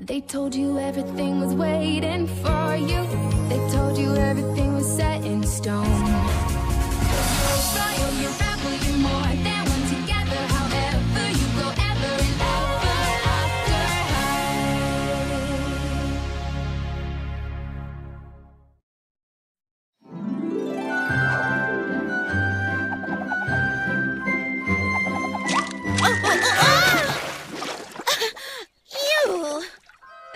They told you everything was waiting for you. They told you everything was set in stone. You're royal, you're rebel, you're more than one together. However you go, ever and ever after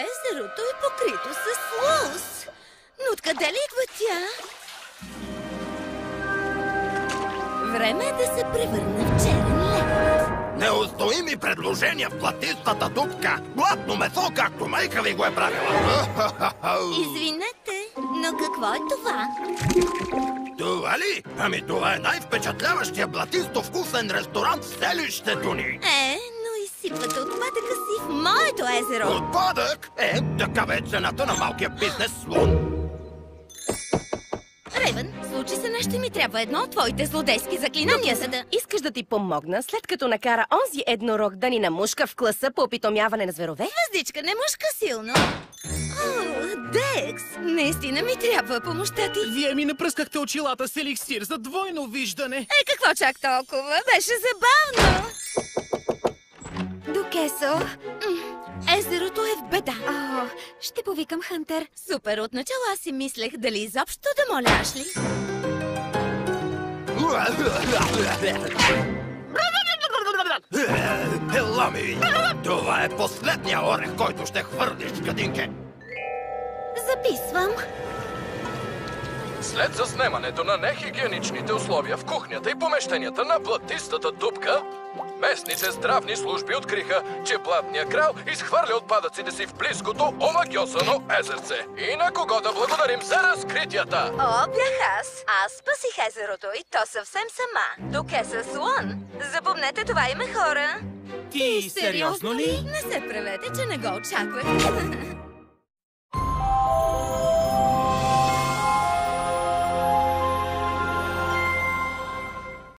Езерото е покрито с луз. Но откъде ли идва тя? Време е да се превърна в черен лев. Неустоими предложения в платистата дупка. Гладно месо, както майка ви го е правила. Извинете, но какво е това? Това ли? Ами това е най-впечатляващия блатисто-вкусен ресторант в селището ни. Но изсипвате отпадъка си в моето езеро. Отпадък? Такава е цената на малкия бизнес слон. Рейвън, случи се нещо и ми трябва едно от твоите злодейски заклинания, за да... Искаш да ти помогна, след като накара онзи еднорог да ни намушка в класа по опитомяване на зверове? Въздичка не мушка силно. О, Декс, наистина ми трябва помощта ти. Вие ми напръскахте очилата с еликсир за двойно виждане. Какво чак толкова? Беше забавно. Дукесо. Езерото е в беда. Ще повикам Хънтер. Супер, отначало аз си мислех дали изобщо да моляш ли. Елами! Това е последния орех, който ще хвърлиш, гадинке. Записвам. След заснемането на нехигиеничните условия в кухнята и помещенията на блатистата дупка, местните здравни служби откриха, че Блатният крал изхвърля отпадъците си в близкото омагьосано езерце. И на кого да благодарим за разкритията? О, бях аз. Аз спасих езерото и то съвсем сама. Дукеса Слон. Запомнете това име, хора. Ти сериозно ли? Не се правете, че не го очаквах.